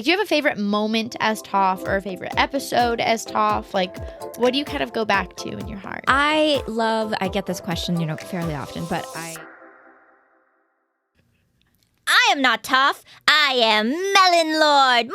Do you have a favorite moment as Toph or a favorite episode as Toph? Like, what do you kind of go back to in your heart? I get this question, fairly often, but I am not Toph. I am Melon Lord.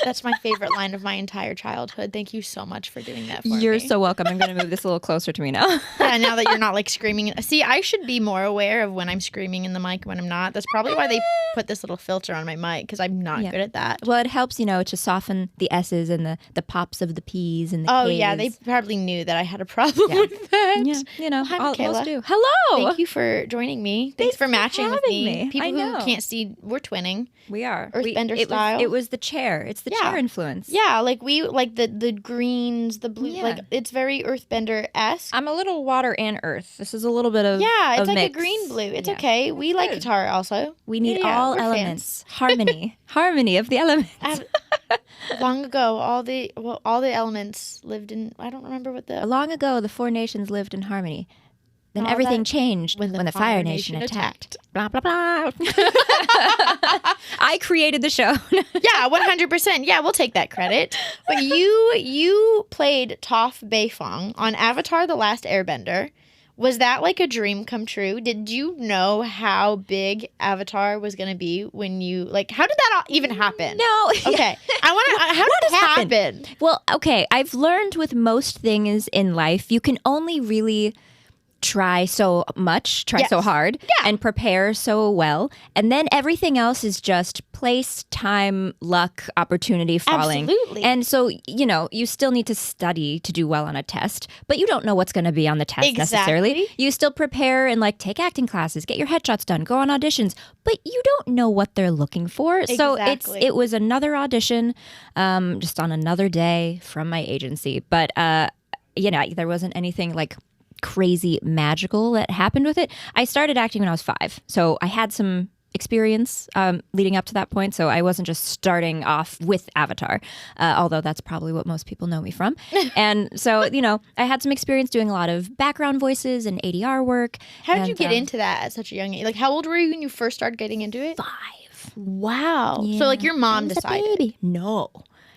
That's my favorite line of my entire childhood. Thank you so much for doing that for me. You're so welcome. I'm going to move this a little closer to me now. Yeah, now that you're not like screaming. See, I should be more aware of when I'm screaming in the mic and when I'm not. That's probably why they put this little filter on my mic, because I'm not good at that. Well, it helps, to soften the S's and the pops of the P's and the K's. Oh, yeah. They probably knew that I had a problem with that. Yeah, Hi, all Michaela. do. Hello. Thank you for joining me. Thanks for matching with me. People who can't see, we're twinning. We are. Earthbender style. It was the chair. It's the chair influence. Yeah, like the greens, the blue, like it's very Earthbender-esque. I'm a little water and earth. This is a little bit of it's like mix. a green-blue. It's okay. We like guitar also. We need all elements. Harmony. Harmony of the elements. Long ago, all the elements lived in, I don't remember what Long ago, the 4 nations lived in harmony. Then everything changed when the Fire Nation attacked. Blah, blah, blah. I created the show. Yeah, 100%. Yeah, we'll take that credit. But you played Toph Beifong on Avatar: The Last Airbender. Was that like a dream come true? Did you know how big Avatar was going to be when you, like, how did that even happen? No. Okay. How did this happen? Well, okay. I've learned with most things in life, you can only really try so much, so hard, and prepare so well. And then everything else is just place, time, luck, opportunity falling. Absolutely. And so, you still need to study to do well on a test, but you don't know what's going to be on the test necessarily. You still prepare and take acting classes, get your headshots done, go on auditions, but you don't know what they're looking for. Exactly. So it was another audition, just on another day from my agency. But, there wasn't anything crazy magical that happened with it. I started acting when I was 5, so I had some experience leading up to that point, so I wasn't just starting off with Avatar, although that's probably what most people know me from. And so, I had some experience doing a lot of background voices and ADR work. How did you get into that at such a young age? Like, how old were you when you first started getting into it? 5. Wow. Yeah. So, your mom decided? A baby. No.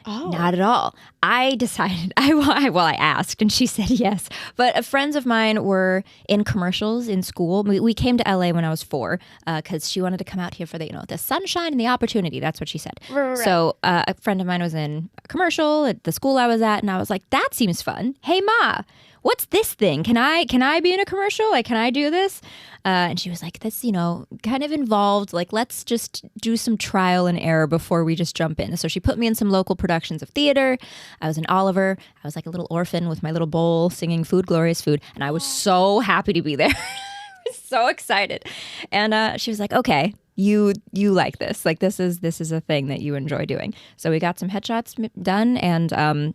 Oh. Not at all. I decided, I asked and she said yes. But friends of mine were in commercials in school. We came to LA when I was 4 because she wanted to come out here for the sunshine and the opportunity. That's what she said. Right. So a friend of mine was in a commercial at the school I was at, and I was like, that seems fun. Hey, Ma, what's this thing? Can I be in a commercial? Can I do this? And she was like, that's, kind of involved. Let's just do some trial and error before we just jump in. So she put me in some local productions of theater. I was in Oliver. I was like a little orphan with my little bowl singing Food, Glorious Food. And I was so happy to be there. I was so excited. And she was like, okay, you like this. This is a thing that you enjoy doing. So we got some headshots done, and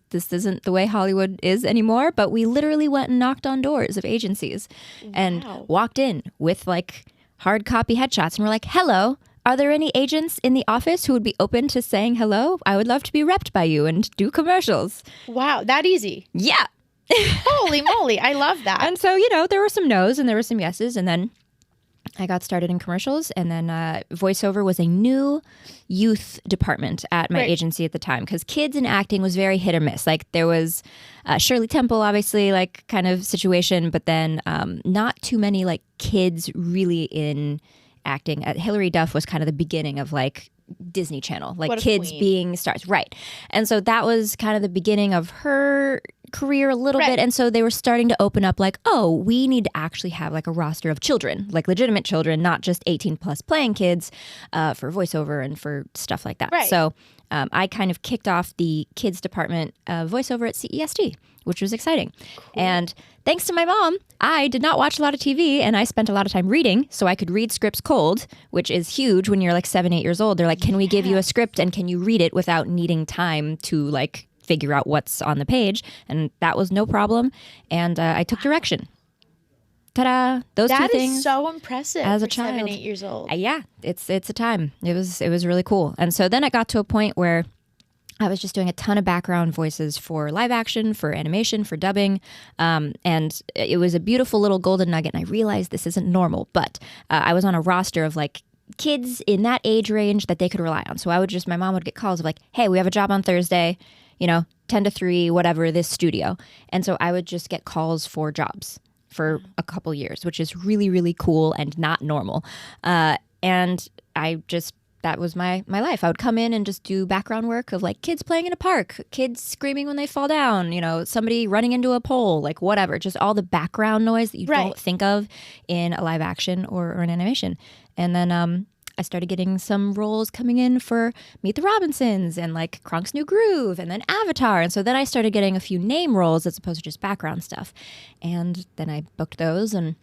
this isn't the way Hollywood is anymore, but we literally went and knocked on doors of agencies and walked in with hard copy headshots, and we're like, hello, are there any agents in the office who would be open to saying hello? I would love to be repped by you and do commercials. Wow, that easy. Yeah. Holy moly, I love that. And so, there were some no's and there were some yeses, and then I got started in commercials, and then voiceover was a new youth department at my agency at the time, because kids in acting was very hit or miss. There was Shirley Temple, obviously, kind of situation, but then not too many kids really in acting. Hilary Duff was kind of the beginning of Disney Channel, kids being stars. Right. And so that was kind of the beginning of her career a little bit. And so they were starting to open up we need to actually have a roster of children, legitimate children, not just 18 plus playing kids for voiceover and for stuff like that. Right. So I kind of kicked off the kids department voiceover at CESD, which was exciting. Cool. And thanks to my mom, I did not watch a lot of TV, and I spent a lot of time reading, so I could read scripts cold, which is huge when you're 7, 8 years old. They're like, can we give you a script, and can you read it without needing time to figure out what's on the page? And that was no problem. And I took direction. Ta-da! Those two things. That is so impressive as a for child. 7, 8 years old. Yeah, it's a time. It was really cool. And so then it got to a point where I was just doing a ton of background voices for live action, for animation, for dubbing. And it was a beautiful little golden nugget. And I realized this isn't normal, but I was on a roster of kids in that age range that they could rely on. So my mom would get calls of like, hey, we have a job on Thursday, 10 to 3, whatever, this studio. And so I would just get calls for jobs for a couple years, which is really, really cool and not normal. And that was my life. I would come in and just do background work of like kids playing in a park, kids screaming when they fall down, somebody running into a pole, like whatever, just all the background noise that you don't think of in a live action or an animation. And then I started getting some roles coming in for Meet the Robinsons and like Kronk's New Groove and then Avatar. And so then I started getting a few name roles as opposed to just background stuff. And then I booked those and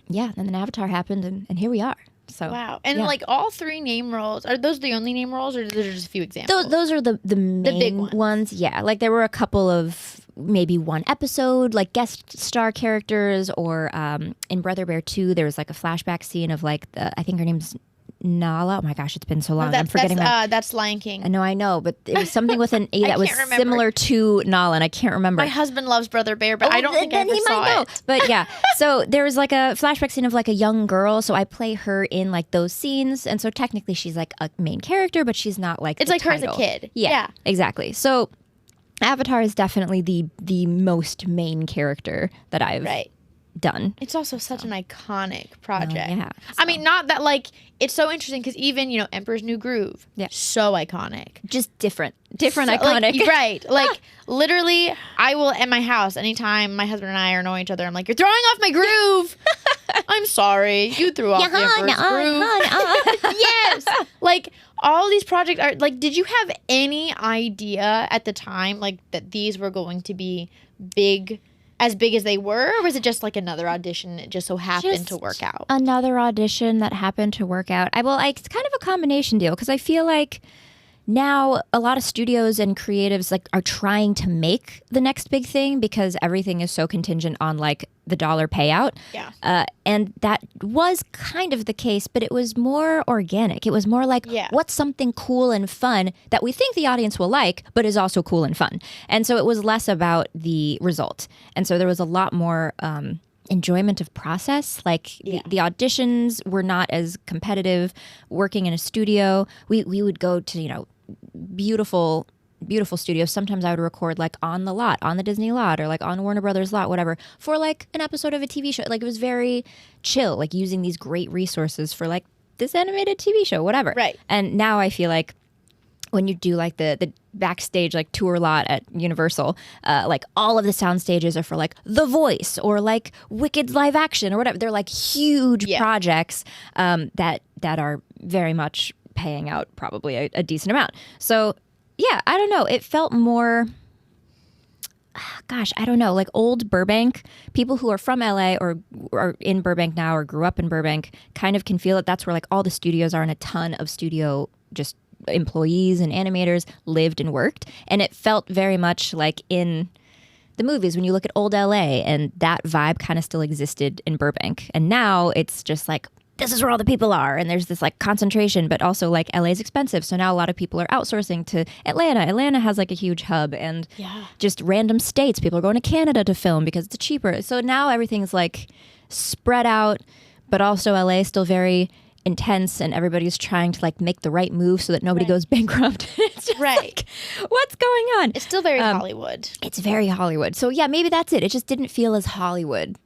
and then Avatar happened and here we are. So wow. And like all 3 name roles, are those the only name roles or are there just a few examples? Those are the main big ones. Yeah. Like there were a couple of maybe one episode, like guest star characters, or in Brother Bear 2, there was like a flashback scene of like I think her name's Nala. Oh my gosh, it's been so long. I'm forgetting that. That's Lion King. I know, but it was something with an A that was similar to Nala, and I can't remember. My husband loves Brother Bear, but I don't think I ever saw it. But yeah, so there was like a flashback scene of like a young girl, so I play her in like those scenes, and so technically she's like a main character, but she's not like it's like title. her as a kid. Yeah, exactly. So Avatar is definitely the most main character that I've done. It's also such an iconic project. Yeah, I mean, not that like it's so interesting because even Emperor's New Groove, so iconic, just different iconic, like, right? Like literally, I will at my house anytime my husband and I are annoying each other. I'm like, you're throwing off my groove. I'm sorry, you threw off the Emperor's Groove. Yes, like all these projects are like. Did you have any idea at the time like that these were going to be big? As big as they were, or was it just like another audition that just so happened to work out? Another audition that happened to work out. It's kind of a combination deal because I feel like now a lot of studios and creatives like are trying to make the next big thing because everything is so contingent on like the dollar payout. Yeah. And that was kind of the case, but it was more organic. It was more like what's something cool and fun that we think the audience will like, but is also cool and fun. And so it was less about the result. And so there was a lot more enjoyment of process. Like the auditions were not as competitive. Working in a studio, we would go to, beautiful studios. Sometimes I would record like on the lot, on the Disney lot, or like on Warner Brothers lot, whatever, for like an episode of a TV show. Like it was very chill, like using these great resources for like this animated TV show, whatever. Right. And now I feel like when you do like the backstage like tour lot at Universal, like all of the sound stages are for like The Voice or like Wicked live action or whatever. They're like huge projects that are very much paying out probably a decent amount. So yeah, I don't know. It felt more, I don't know, like old Burbank. People who are from LA or are in Burbank now or grew up in Burbank kind of can feel it. That's where like all the studios are, and a ton of studio just employees and animators lived and worked. And it felt very much like in the movies when you look at old LA, and that vibe kind of still existed in Burbank. And now it's just like, this is where all the people are, and there's this like concentration, but also like LA is expensive, so now a lot of people are outsourcing to Atlanta has like a huge hub, and just random states. People are going to Canada to film because it's cheaper. So now everything's like spread out, but also LA is still very intense, and everybody's trying to like make the right move so that nobody goes bankrupt. It's just like, what's going on? It's still very Hollywood. It's very Hollywood. So yeah, maybe that's it. It just didn't feel as Hollywood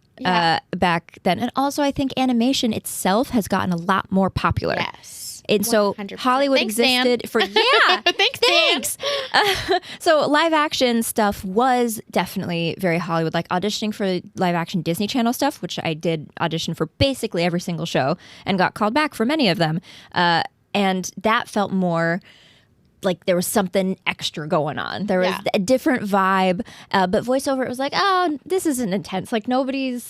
back then. And also I think animation itself has gotten a lot more popular. Yes. And so 100%. Hollywood existed Dan. for thanks. So live action stuff was definitely very Hollywood, like auditioning for live action Disney Channel stuff, which I did audition for basically every single show and got called back for many of them. And that felt more like there was something extra going on. There was a different vibe. But voiceover, it was like, oh, this isn't intense. Like nobody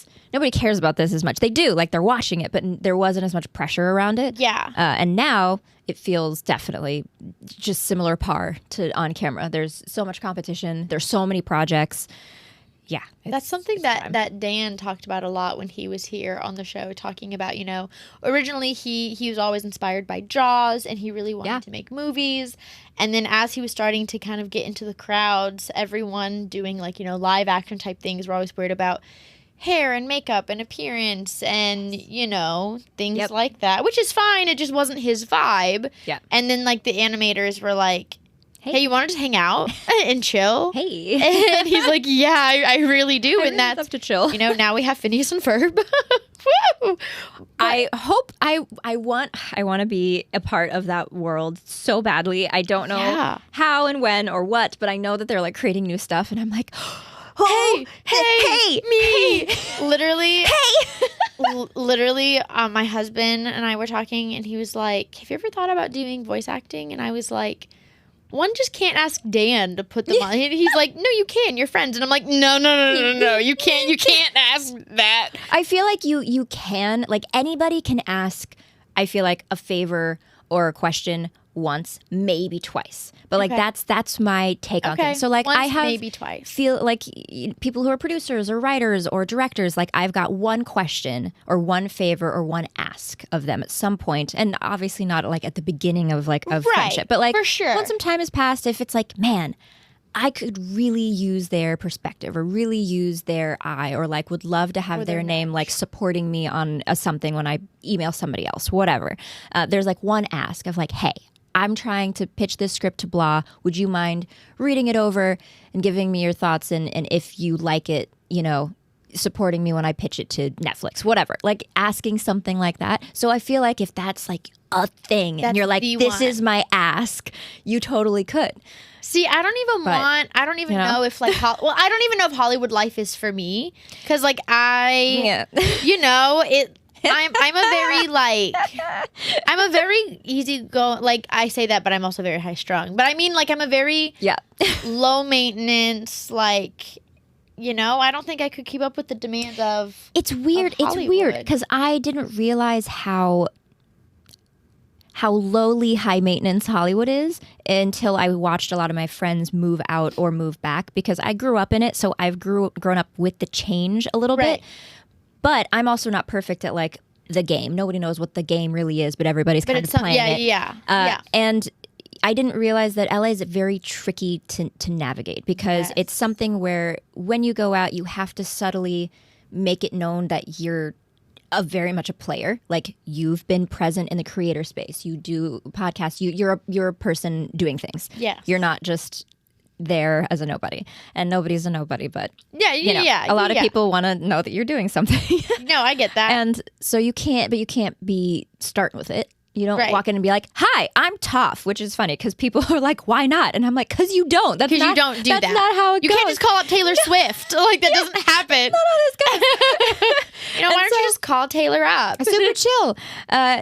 cares about this as much. They do, like they're watching it, but there wasn't as much pressure around it. Yeah. And now it feels definitely just similar par to on camera. There's so much competition. There's so many projects. Yeah. That's something that Dan talked about a lot when he was here on the show, talking about, originally he was always inspired by Jaws, and he really wanted to make movies. And then as he was starting to kind of get into the crowds, everyone doing like, live action type things, we're always worried about hair and makeup and appearance and, things like that, which is fine. It just wasn't his vibe. Yeah. And then, like, the animators were like, hey, you want to just hang out and chill? Hey. And he's like, yeah, I really do. And that's love to chill. Now we have Phineas and Ferb. Woo! I hope I want to be a part of that world so badly. I don't know how and when or what, but I know that they're like creating new stuff, and I'm like, oh, hey, me. Literally, literally, my husband and I were talking, and he was like, have you ever thought about doing voice acting? And I was like, one just can't ask Dan to put them on. He's like, no, you can. You're friends. And I'm like, no. You can't ask that. I feel like you can. Like, anybody can ask, I feel like, a favor or a question once, maybe twice. But like that's my take on things. So like once, I have maybe twice. Feel like people who are producers or writers or directors, like I've got one question or one favor or one ask of them at some point, and obviously not like at the beginning of friendship, but like for sure. Once some time has passed, if it's like, man, I could really use their perspective or really use their eye, or like would love to have their name like supporting me on something when I email somebody else, whatever. There's like one ask of like, hey, I'm trying to pitch this script to blah. Would you mind reading it over and giving me your thoughts? And if you like it, supporting me when I pitch it to Netflix, whatever. Like asking something like that. So I feel like if that's like a thing and you're like, this is my ask, you totally could. See, I don't even know if like, I don't even know if Hollywood life is for me. Cause like I'm a very easy go. Like I say that, but I'm also very high strung. But I mean, like I'm a very low maintenance. Like, I don't think I could keep up with the demands of. It's weird. It's weird because I didn't realize how lowly high maintenance Hollywood is until I watched a lot of my friends move out or move back, because I grew up in it. So I've grown up with the change a little bit. But I'm also not perfect at like the game. Nobody knows what the game really is, but everybody's kind of playing it. Yeah. And I didn't realize that LA is very tricky to navigate, because it's something where when you go out, you have to subtly make it known that you're very much a player. Like you've been present in the creator space. You do podcasts. You're a person doing things. Yeah. You're not just there as a nobody, and nobody's a nobody, but a lot of people want to know that you're doing something. No, I get that. And so you can't be starting with it. You don't walk in and be like, hi, I'm Toph, which is funny because people are like, why not? And I'm like, because you don't. That's not, you don't do that's that. not how it goes. You can't just call up Taylor Swift. Like that doesn't happen. Not how this goes. Why don't you just call Taylor up? Super chill.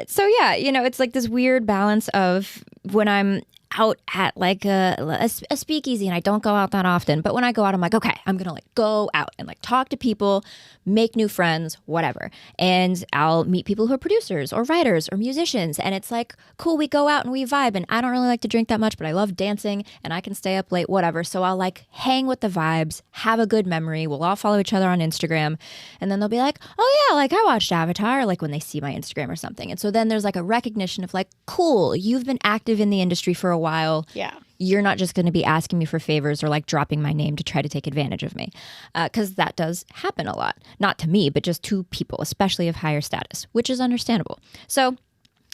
So yeah, it's like this weird balance of when I'm out at like a speakeasy, and I don't go out that often, but when I go out, I'm like, okay, I'm gonna like go out and like talk to people, make new friends, whatever, and I'll meet people who are producers or writers or musicians, and it's like, cool, we go out and we vibe, and I don't really like to drink that much, but I love dancing and I can stay up late, whatever, so I'll like hang with the vibes, have a good memory, we'll all follow each other on Instagram, and then they'll be like, oh yeah, like I watched Avatar, like when they see my Instagram or something, and so then there's like a recognition of like, cool, you've been active in the industry for a while. Yeah. You're not just going to be asking me for favors or like dropping my name to try to take advantage of me. Because that does happen a lot. Not to me, but just to people, especially of higher status, which is understandable. So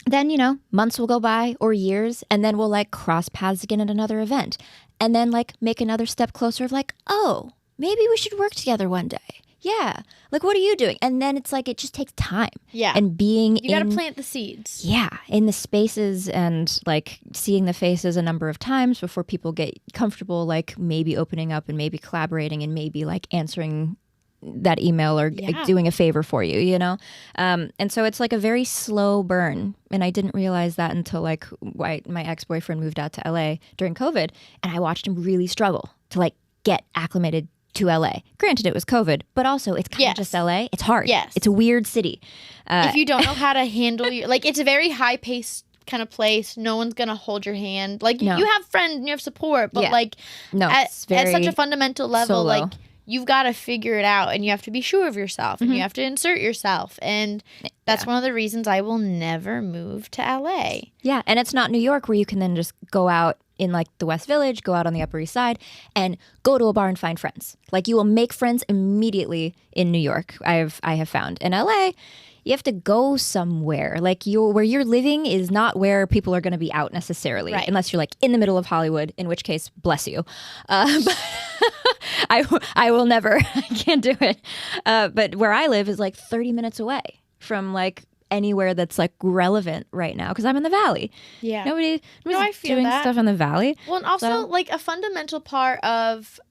then, months will go by or years, and then we'll like cross paths again at another event. And then like make another step closer of like, oh, maybe we should work together one day. Yeah. Like, what are you doing? And then it's like, it just takes time. Yeah. And you got to plant the seeds. Yeah. In the spaces and like seeing the faces a number of times before people get comfortable, like maybe opening up and maybe collaborating and maybe like answering that email or like, doing a favor for you, And so it's like a very slow burn. And I didn't realize that until like my ex-boyfriend moved out to LA during COVID, and I watched him really struggle to like get acclimated to LA. Granted, it was COVID, but also it's kind of just LA. It's hard. Yes. It's a weird city. If you don't know how to handle like it's a very high paced kind of place. No one's gonna hold your hand. Like you have friends and you have support, but like at such a fundamental level, solo. like you've got to figure it out, and you have to be sure of yourself, and you have to insert yourself, and that's one of the reasons I will never move to LA. Yeah, and it's not New York where you can then just go out in like the West Village, go out on the Upper East Side, and go to a bar and find friends. Like you will make friends immediately in New York. I have found in LA. You have to go somewhere. Like where you're living is not where people are going to be out necessarily, unless you're like in the middle of Hollywood, in which case, bless you. But I will never. I can't do it. But where I live is like 30 minutes away from like anywhere that's like relevant right now because I'm in the Valley. Yeah, nobody's I feel doing that. stuff in the Valley. Well, and also like a fundamental part of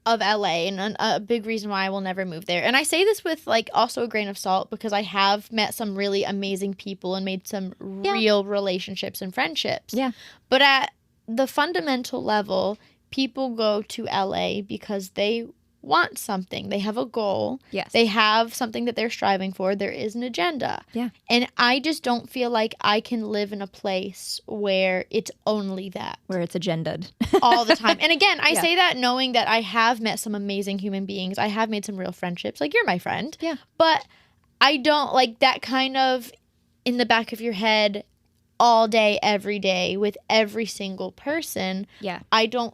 LA and a big reason why I will never move there. And I say this with like also a grain of salt because I have met some really amazing people and made some real relationships and friendships. Yeah. But at the fundamental level, people go to LA because they want something. They have a goal. Yes. They have something that they're striving for. There is an agenda. Yeah. And I just don't feel like I can live in a place where it's only that. Where it's agenda'd. All the time. And again, I say that knowing that I have met some amazing human beings. I have made some real friendships. Like, you're my friend. Yeah. But I don't like that kind of in the back of your head all day, every day with every single person. Yeah. I don't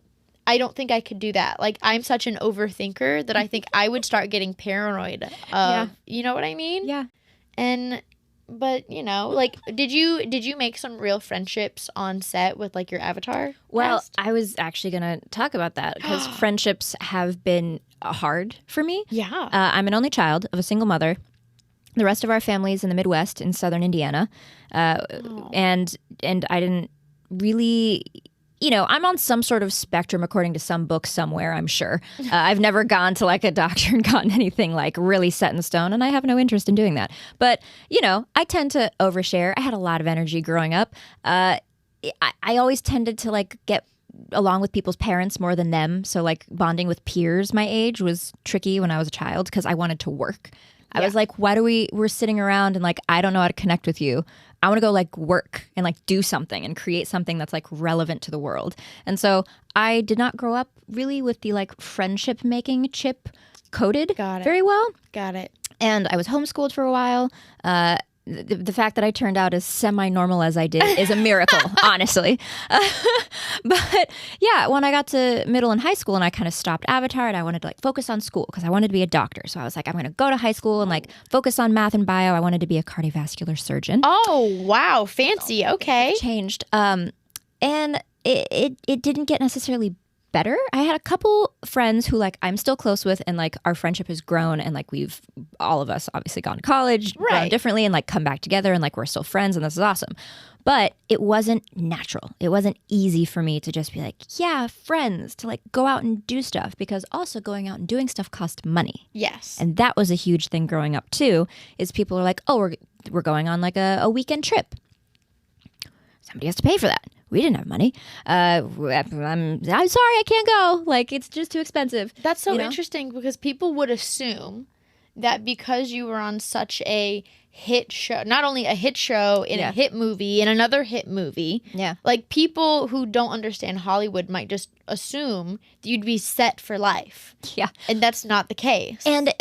think I could do that. Like, I'm such an overthinker that I think I would start getting paranoid of, you know what I mean? Yeah. But you know, like, did you make some real friendships on set with like your Avatar Well, cast? I was actually going to talk about that because friendships have been hard for me. Yeah. I'm an only child of a single mother. The rest of our family is in the Midwest in southern Indiana. And I didn't really... You know, I'm on some sort of spectrum according to some book somewhere, I'm sure. I've never gone to like a doctor and gotten anything like really set in stone, and I have no interest in doing that. But, you know, I tend to overshare. I had a lot of energy growing up. I always tended to like get along with people's parents more than them. So like bonding with peers my age was tricky when I was a child because I wanted to work. I was like, we're sitting around and like, I don't know how to connect with you. I want to go like work and like do something and create something that's like relevant to the world. And so I did not grow up really with the like friendship making chip coded very well. Got it. And I was homeschooled for a while. The fact that I turned out as semi-normal as I did is a miracle, honestly. But yeah, when I got to middle and high school and I kind of stopped Avatar and I wanted to like focus on school because I wanted to be a doctor. So I was like, I'm going to go to high school and like focus on math and bio. I wanted to be a cardiovascular surgeon. Oh, wow. Fancy. Okay. Changed. And it didn't get necessarily better. I had a couple friends who like I'm still close with and like our friendship has grown and like we've all of us obviously gone to college, grown differently and like come back together and like we're still friends and this is awesome. But it wasn't natural. It wasn't easy for me to just be like, yeah, friends, to like go out and do stuff because also going out and doing stuff costs money. Yes. And that was a huge thing growing up too, is people are like, oh, we're going on like a weekend trip. Somebody has to pay for that. We didn't have money. I'm sorry, I can't go. Like, it's just too expensive. That's so interesting because people would assume that because you were on such a hit show, not only a hit show in a hit movie, in another hit movie, like people who don't understand Hollywood might just assume that you'd be set for life. Yeah. And that's not the case. And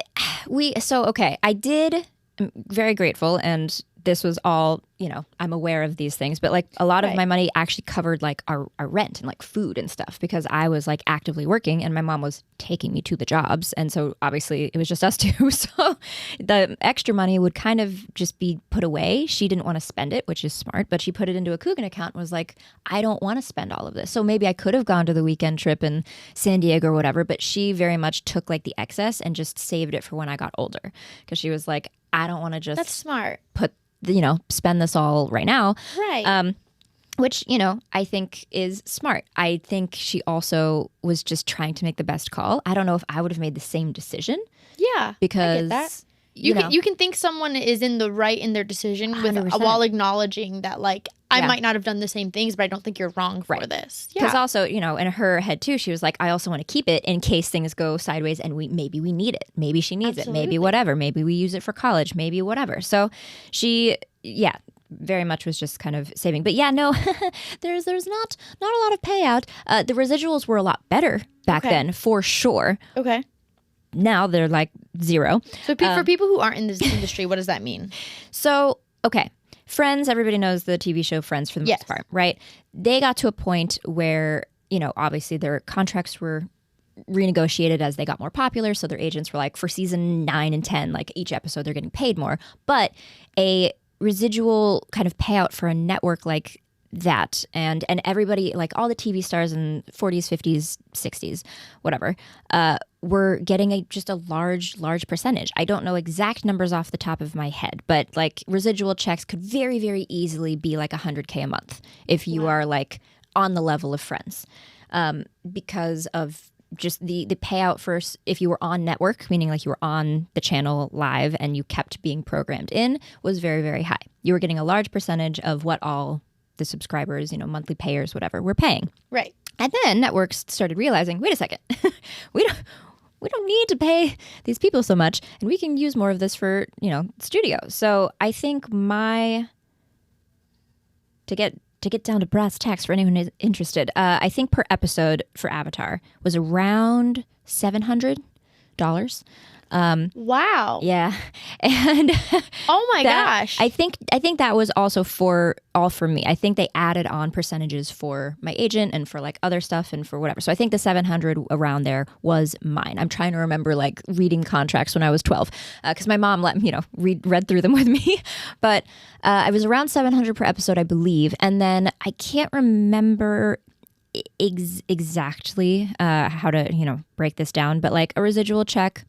I'm very grateful and this was all, you know, I'm aware of these things, but like a lot of my money actually covered like our rent and like food and stuff because I was like actively working and my mom was taking me to the jobs. And so obviously it was just us two. So the extra money would kind of just be put away. She didn't want to spend it, which is smart, but she put it into a Coogan account and was like, I don't want to spend all of this. So maybe I could have gone to the weekend trip in San Diego or whatever, but she very much took like the excess and just saved it for when I got older because she was like, I don't want to just that's smart. Spend this all right now. Right. Which, you know, I think is smart. I think she also was just trying to make the best call. I don't know if I would have made the same decision. Yeah. Because I get that. You can think someone is in the right in their decision while acknowledging that like I might not have done the same things, but I don't think you're wrong for this. Because also, you know, in her head too, she was like, I also want to keep it in case things go sideways and maybe we need it. Maybe she needs it. Maybe whatever. Maybe we use it for college. Maybe whatever. So she, very much was just kind of saving. But yeah, no, there's not a lot of payout. The residuals were a lot better back then, for sure. Okay. Now they're like zero. So for people who aren't in this industry, what does that mean? So, okay. Friends, everybody knows the TV show Friends for the Yes. most part, right? They got to a point where, obviously their contracts were renegotiated as they got more popular. So their agents were like, for season 9 and 10, like each episode, they're getting paid more. But a residual kind of payout for a network like that, and everybody, like all the TV stars in 40s, 50s, 60s, whatever, were getting just a large percentage. I don't know exact numbers off the top of my head, but like residual checks could very, very easily be like $100K a month if you are like on the level of Friends, because of just the payout for if you were on network, meaning like you were on the channel live and you kept being programmed in, was very, very high. You were getting a large percentage of what all the subscribers, monthly payers, whatever, were paying. Right. And then networks started realizing, wait a second, we don't need to pay these people so much, and we can use more of this for, studio. So I think to get down to brass tacks for anyone who's interested, I think per episode for Avatar was around $700. Wow. Yeah. And oh my gosh. I think that was also for me. I think they added on percentages for my agent and for like other stuff and for whatever. So I think the 700 around there was mine. I'm trying to remember like reading contracts when I was 12 because my mom let me, read through them with me. But I was around 700 per episode, I believe. And then I can't remember exactly how to, break this down, but like a residual check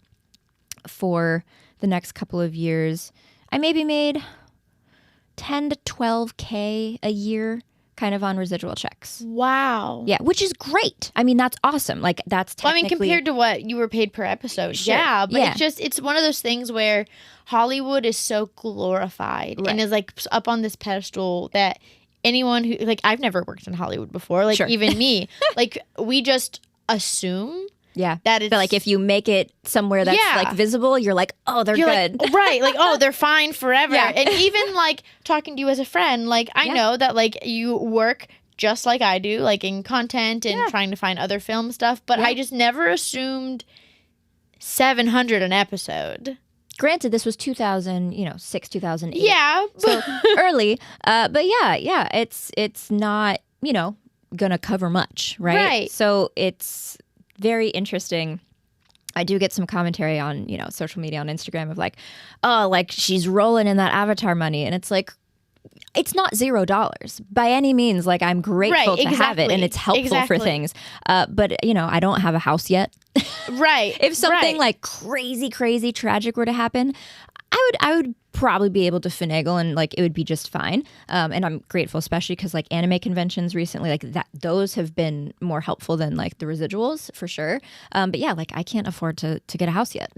for the next couple of years, I maybe made 10 to 12K a year kind of on residual checks. Wow. Yeah, which is great. I mean, that's awesome. Like that's technically... compared to what you were paid per episode. Sure. Yeah, but Yeah. it's one of those things where Hollywood is so glorified and is like up on this pedestal that anyone who, like, I've never worked in Hollywood before, like even me, like we just assume that it's but like if you make it somewhere that's like visible, you're like, oh, they're good. Like, right. Like, oh, they're fine forever. Yeah. And even like talking to you as a friend, like I know that like you work just like I do, like in content and trying to find other film stuff. But I just never assumed 700 an episode. Granted, this was 2006, 2008. Yeah. So early. But yeah, it's not, gonna cover much, right? Right. So it's very interesting. I do get some commentary on, social media on Instagram of like, oh, like she's rolling in that Avatar money. And it's like, it's not $0 by any means. Like I'm grateful to have it and it's helpful for things. But I don't have a house yet. Right. If something like crazy tragic were to happen, I would probably be able to finagle and like it would be just fine. And I'm grateful, especially because like anime conventions recently, like those have been more helpful than like the residuals for sure. But yeah, like I can't afford to get a house yet.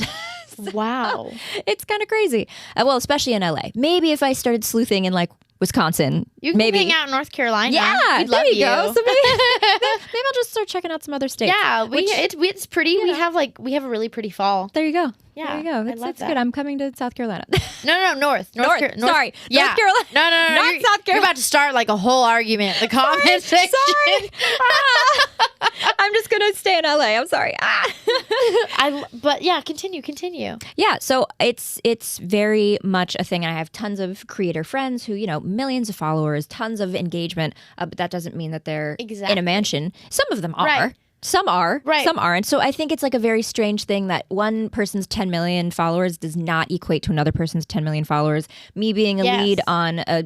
Wow. It's kind of crazy. Well, especially in LA. Maybe if I started sleuthing in like Wisconsin, you can maybe hang out in North Carolina. Yeah, we'd love there you go. So maybe I'll just start checking out some other states. Yeah, it's pretty. We have a really pretty fall. There you go. Yeah, there you go. It's good. I'm coming to South Carolina. No, North. Sorry, Yeah. North Carolina. No. Not You're, South Carolina. You're about to start like a whole argument. The comment section. Sorry. I'm just gonna stay in LA. I'm sorry. But yeah, continue. Yeah, so it's very much a thing. I have tons of creator friends who, millions of followers, tons of engagement, but that doesn't mean that they're in a mansion. Some of them are. Right. Some are. Right. Some aren't. So I think it's like a very strange thing that one person's 10 million followers does not equate to another person's 10 million followers. Me being a lead on a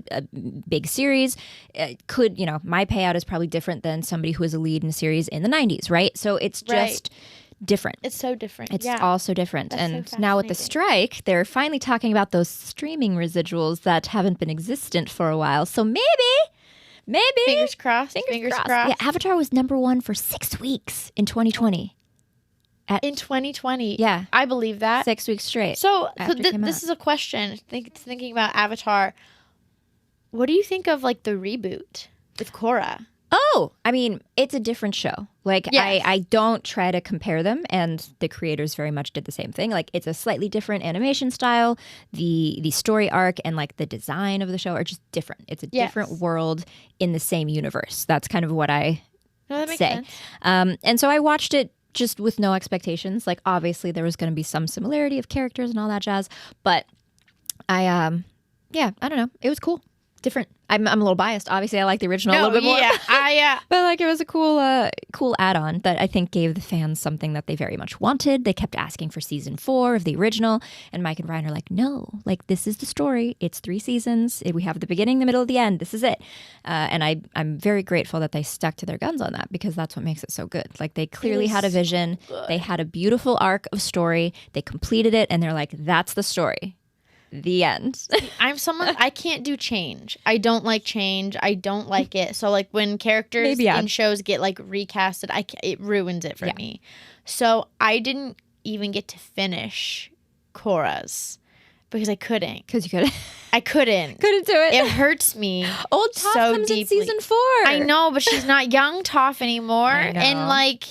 big series could, my payout is probably different than somebody who is a lead in a series in the 90s, right? So it's just different. It's so different. It's all so different. That's and so now with the strike, they're finally talking about those streaming residuals that haven't been existent for a while. So maybe fingers crossed. Fingers crossed. Yeah, Avatar was #1 for 6 weeks in 2020. In 2020. Yeah. I believe that. 6 weeks straight. So this is a question. Thinking about Avatar, what do you think of like the reboot with Korra? Oh, I mean, it's a different show. Like, Yes. I don't try to compare them, and the creators very much did the same thing. Like, it's a slightly different animation style. The story arc and, like, the design of the show are just different. It's a different world in the same universe. That's kind of what I that makes say. sense. And so I watched it just with no expectations. Like, obviously, there was going to be some similarity of characters and all that jazz. But I don't know. It was cool. different. I'm a little biased. Obviously, I like the original a No, little bit more. yeah, But like it was a cool add-on that I think gave the fans something that they very much wanted. They kept asking for season 4 of the original, and Mike and Ryan are like, no, like this is the story. It's 3 seasons. We have the beginning, the middle, the end. This is it. And I'm very grateful that they stuck to their guns on that because that's what makes it so good. Like they clearly had a vision. They had a beautiful arc of story. They completed it, and they're like, that's the story. The end. I'm someone, I can't do change. I don't like change. I don't like it. So like when characters in shows get like recasted, it ruins it for me. So I didn't even get to finish Korra's because I couldn't. Because you couldn't. I couldn't. Couldn't do it. It hurts me. Old Toph so comes deeply. in season 4. I know, but she's not young Toph anymore. I know. And like,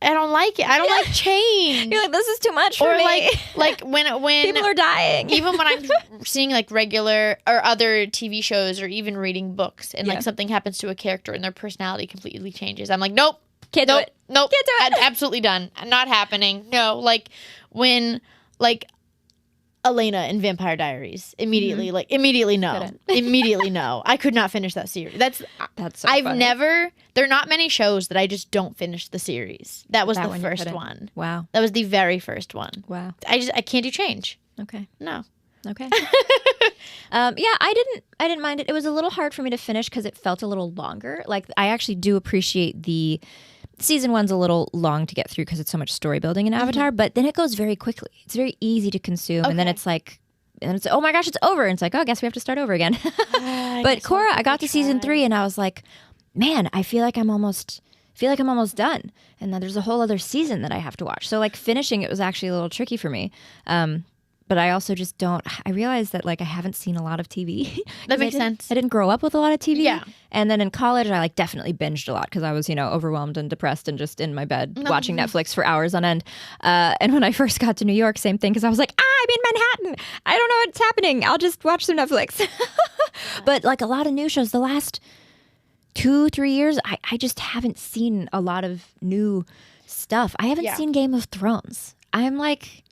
I don't like it. I don't like change. You're like, this is too much for me. like when People are dying. even when I'm seeing like regular or other TV shows or even reading books and like something happens to a character and their personality completely changes. I'm like, nope. Can't do it. Nope. Can't do it. Absolutely done. Not happening. No. Like when like Elena in Vampire Diaries immediately no. Immediately no. I could not finish that series. That's so funny. There are not many shows that I just don't finish the series. That was the first one. Wow. That was the very first one. Wow. I can't do change. Okay. No. Okay. I didn't mind it. It was a little hard for me to finish because it felt a little longer. Like I actually do appreciate the season 1's a little long to get through because it's so much story building in Avatar, but then it goes very quickly. It's very easy to consume, and then it's like, oh my gosh, it's over, and it's like, oh, I guess we have to start over again. But Korra, I got to season 3, and I was like, man, I feel like I'm almost done, and then there's a whole other season that I have to watch. So like finishing it was actually a little tricky for me. But I also just don't. I realized that like I haven't seen a lot of TV. That makes sense. I didn't grow up with a lot of TV. Yeah. And then in college, I like definitely binged a lot because I was overwhelmed and depressed and just in my bed watching Netflix for hours on end. And when I first got to New York, same thing because I was like, I'm in Manhattan. I don't know what's happening. I'll just watch some Netflix. But like a lot of new shows, the last 2-3 years, I just haven't seen a lot of new stuff. I haven't seen Game of Thrones. I'm like,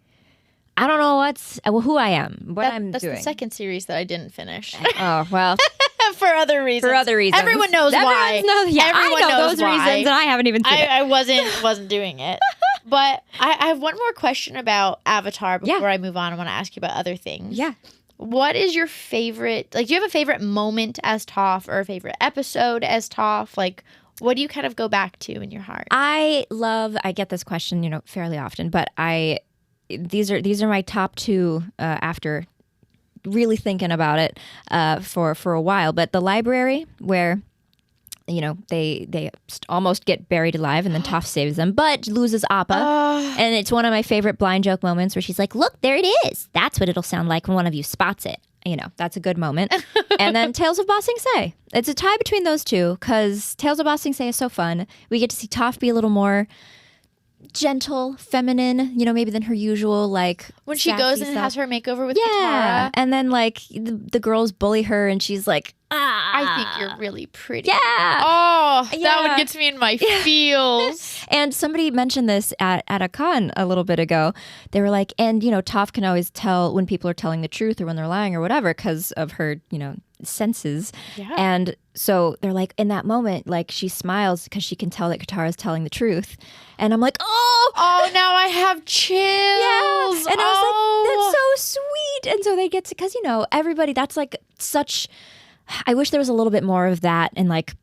I don't know who I am, I'm that's doing. That's the second series that I didn't finish. Oh, well. For other reasons. Everyone knows why. Everyone knows those reasons, and I haven't even seen it. I wasn't doing it. But I have one more question about Avatar before I move on. I want to ask you about other things. Yeah. What is your favorite, like, do you have a favorite moment as Toph or a favorite episode as Toph? Like, what do you kind of go back to in your heart? I get this question, fairly often, but these are my top 2 after really thinking about it for a while. But the library where they almost get buried alive and then Toph saves them, but loses Appa. And it's one of my favorite blind joke moments where she's like, look, there it is. That's what it'll sound like when one of you spots it. That's a good moment. And then Tales of Ba Sing Se. It's a tie between those two because Tales of Ba Sing Se is so fun. We get to see Toph be a little more gentle, feminine, maybe than her usual, like when she goes and has her makeover with Katara. Katara. And then like the girls bully her and she's like, I think you're really pretty. Yeah. Oh, that one gets me in my feels. And somebody mentioned this at a con a little bit ago. They were like, and Toph can always tell when people are telling the truth or when they're lying or whatever because of her, senses. Yeah. And so they're like, in that moment, like she smiles because she can tell that Katara's telling the truth. And I'm like, oh, now I have chills. Yeah. And I was like, that's so sweet. And so they get to, because everybody, that's like such, I wish there was a little bit more of that and like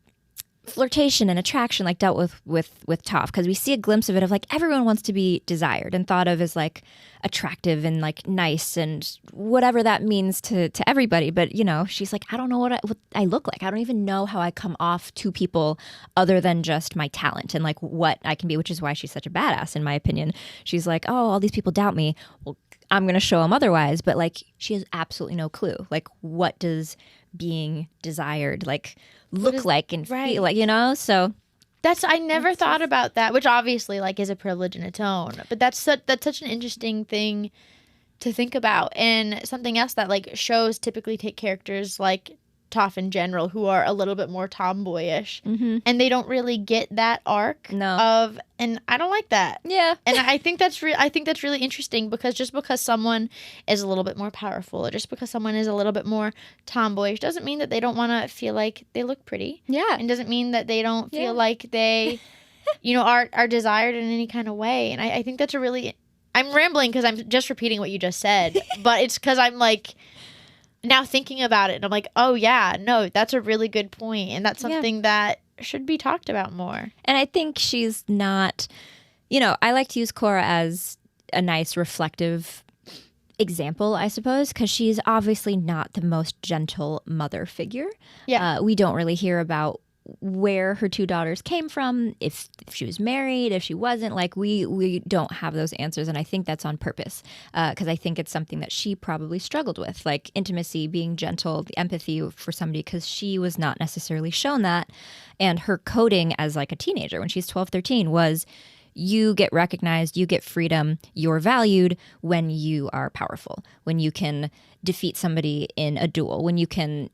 flirtation and attraction like dealt with Toph, because we see a glimpse of it of like everyone wants to be desired and thought of as like attractive and like nice and whatever that means to everybody. But she's like, I don't know what I look like. I don't even know how I come off to people other than just my talent and like what I can be, which is why she's such a badass in my opinion. She's like, oh, all these people doubt me. Well, I'm going to show them otherwise. But like she has absolutely no clue. Like what does being desired like look like and feel like, so I never thought about that, which obviously like is a privilege in its own, but that's such an interesting thing to think about. And something else that like shows typically take characters like Toph in general who are a little bit more tomboyish, Mm-hmm. and they don't really get that arc of, and I don't like that. Yeah. And I think that's really interesting, because just because someone is a little bit more powerful, or just because someone is a little bit more tomboyish, doesn't mean that they don't want to feel like they look pretty. Yeah. And doesn't mean that they don't feel like they, are desired in any kind of way. And I think that's a really, I'm rambling because I'm just repeating what you just said, but it's because I'm like, now thinking about it, and I'm like, oh yeah, no, that's a really good point, and that's something that should be talked about more. And I think she's not, I like to use Korra as a nice reflective example, I suppose, because she's obviously not the most gentle mother figure. Yeah. We don't really hear about where her two daughters came from, if she was married, if she wasn't. Like, we don't have those answers, and I think that's on purpose, because I think it's something that she probably struggled with, like intimacy, being gentle, the empathy for somebody, because she was not necessarily shown that. And her coding as like a teenager when she's 12, 13 was, you get recognized, you get freedom, you're valued when you are powerful, when you can defeat somebody in a duel, when you can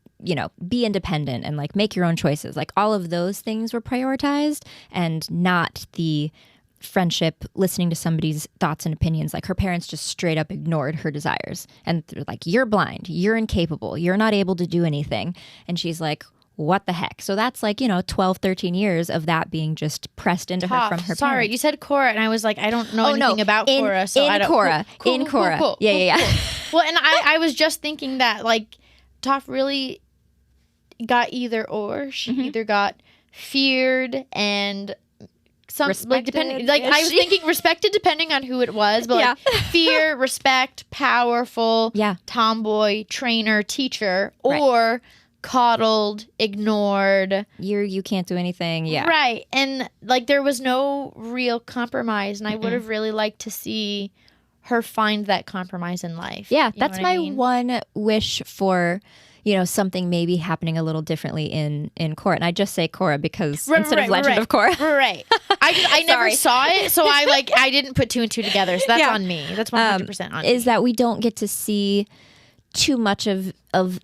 be independent and like make your own choices. Like, all of those things were prioritized, and not the friendship, listening to somebody's thoughts and opinions. Like, her parents just straight up ignored her desires, and they're like, you're blind, you're incapable, you're not able to do anything. And she's like, what the heck? So that's like, 12, 13 years of that being just pressed into her from her Sorry, parents. you said Korra, and I was like, I don't know anything about Korra. So I don't. Korra. Cool, in cool, Korra. cool, Yeah. Well, and I was just thinking that, like, Toph really got either or. She either got feared and some like depending, like I was thinking respected depending on who it was, but like fear, respect, powerful, tomboy, trainer, teacher, or coddled, ignored. You can't do anything. Yeah. Right. And like there was no real compromise, and I would have really liked to see her find that compromise in life. Yeah, You know that's what my I mean? one wish for, something maybe happening a little differently in Korra. And I just say Korra because instead of Legend of Korra. Right. I never saw it, so I didn't put two and two together. So that's on me. That's 100% on me. Is that we don't get to see too much of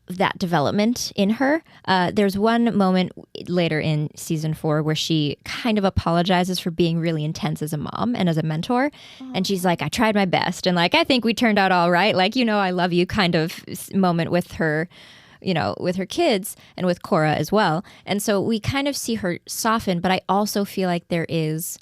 that development in her. There's one moment later in season 4 where she kind of apologizes for being really intense as a mom and as a mentor. And she's like, I tried my best. And like, I think we turned out all right. Like, I love you kind of moment with her, with her kids and with Korra as well. And so we kind of see her soften, but I also feel like there is,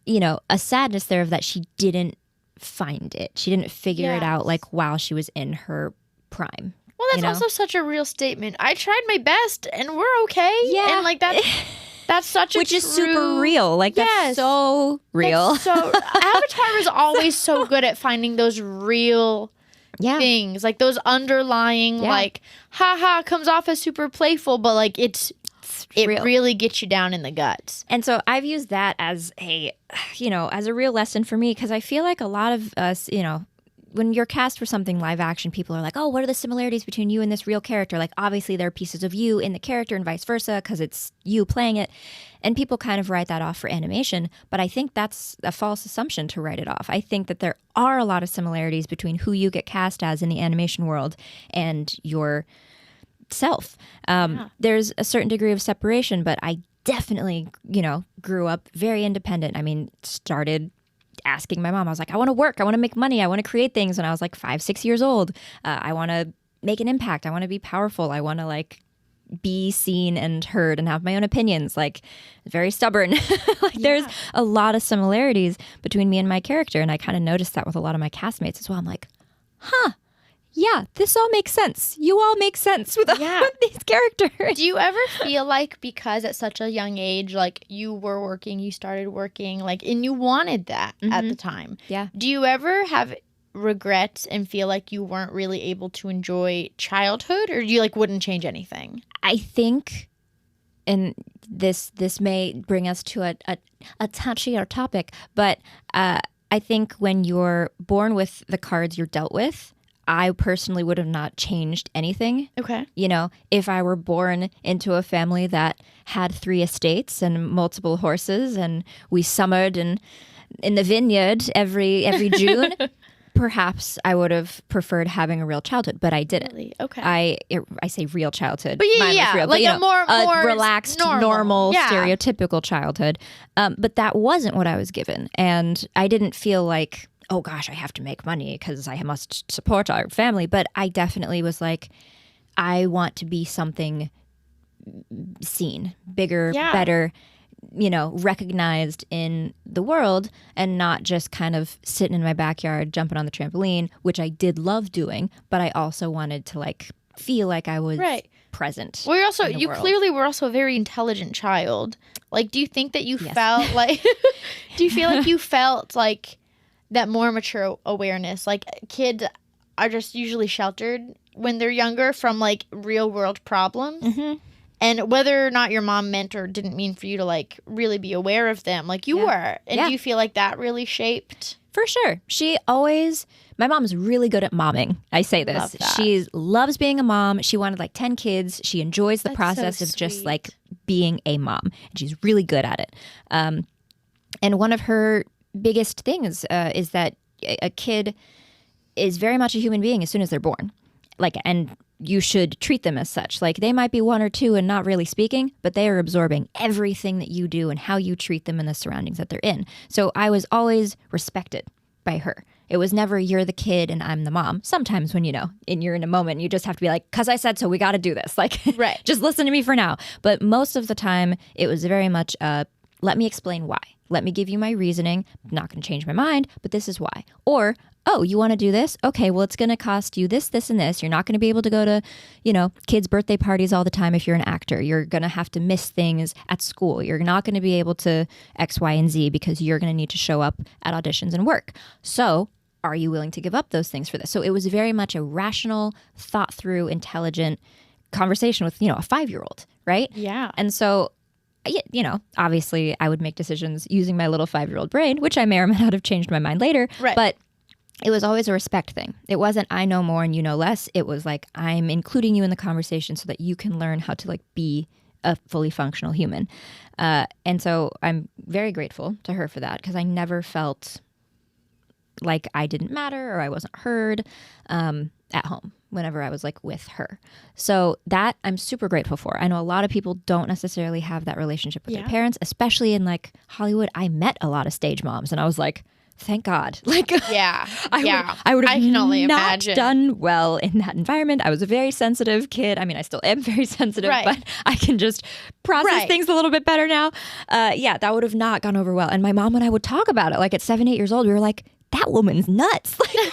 a sadness there of that she didn't find it. She didn't figure it out like while she was in her prime. Well, that's also such a real statement. I tried my best and we're okay. Yeah. And like that's such a Which is super real. Like that's so real. So Avatar was always so good at finding those real things. Like those underlying like haha comes off as super playful, but like it really gets you down in the guts. And so I've used that as as a real lesson for me, because I feel like a lot of us, when you're cast for something live action, people are like, oh, what are the similarities between you and this real character? Like, obviously there are pieces of you in the character and vice versa because it's you playing it. And people kind of write that off for animation. But I think that's a false assumption to write it off. I think that there are a lot of similarities between who you get cast as in the animation world and your self. There's a certain degree of separation, but I definitely, grew up very independent. I mean, started asking my mom, I was like, I want to work, I want to make money, I want to create things when I was like 5, 6 years old. I want to make an impact, I want to be powerful, I want to like be seen and heard and have my own opinions, like very stubborn. There's a lot of similarities between me and my character, and I kind of noticed that with a lot of my castmates as well. I'm like, yeah, this all makes sense. You all make sense with these characters. Do you ever feel like because at such a young age, like you started working, like, and you wanted that at the time? Yeah. Do you ever have regrets and feel like you weren't really able to enjoy childhood, or you like wouldn't change anything? I think, and this may bring us to a touchier topic, but I think when you're born with the cards you're dealt with, I personally would have not changed anything. Okay. If I were born into a family that had 3 estates and multiple horses and we summered in the vineyard every June, perhaps I would have preferred having a real childhood, but I didn't. Really? Okay. I say real childhood. But Mine was real, like but, a more relaxed, normal, stereotypical childhood. But that wasn't what I was given. And I didn't feel like, oh gosh, I have to make money because I must support our family. But I definitely was like, I want to be something seen, bigger, better, recognized in the world, and not just kind of sitting in my backyard jumping on the trampoline, which I did love doing, but I also wanted to like feel like I was present. Well, you world. clearly were also a very intelligent child. Like, do you think that you felt like do you feel like you felt like that more mature awareness? Like, kids are just usually sheltered when they're younger from like real world problems. Mm-hmm. And whether or not your mom meant or didn't mean for you to like really be aware of them, like you were. And do you feel like that really shaped? For sure. My mom's really good at momming. I say this. She loves being a mom. She wanted like 10 kids. She enjoys the process of just like being a mom. And she's really good at it. And one of her biggest things is that a kid is very much a human being as soon as they're born. Like, and you should treat them as such. Like, they might be 1 or 2 and not really speaking, but they are absorbing everything that you do and how you treat them in the surroundings that they're in. So I was always respected by her. It was never, you're the kid and I'm the mom. Sometimes when, and you're in a moment, you just have to be like, 'cause I said so, we got to do this. Like, just listen to me for now. But most of the time, it was very much, let me explain why. Let me give you my reasoning. I'm not going to change my mind, but this is why. Or, oh, you want to do this? Okay, well, it's going to cost you this, this, and this. You're not going to be able to go to, kids' birthday parties all the time if you're an actor. You're going to have to miss things at school. You're not going to be able to X, Y, and Z because you're going to need to show up at auditions and work. So are you willing to give up those things for this? So it was very much a rational, thought-through, intelligent conversation with, a 5-year-old, right? Yeah. And so, obviously I would make decisions using my little 5-year-old brain, which I may or may not have changed my mind later. Right. But it was always a respect thing. It wasn't I know more and you know less. It was like, I'm including you in the conversation so that you can learn how to like be a fully functional human. And so I'm very grateful to her for that, because I never felt like I didn't matter or I wasn't heard at home whenever I was like with her. So that I'm super grateful for. I know a lot of people don't necessarily have that relationship with their parents, especially in like Hollywood. I met a lot of stage moms and I was like, thank God. Like, I would have can only not imagine. done well in that environment. I was a very sensitive kid. I mean, I still am very sensitive, but I can just process things a little bit better now. That would have not gone over well. And my mom and I would talk about it. Like at 7, 8 years old, we were like, that woman's nuts. Like,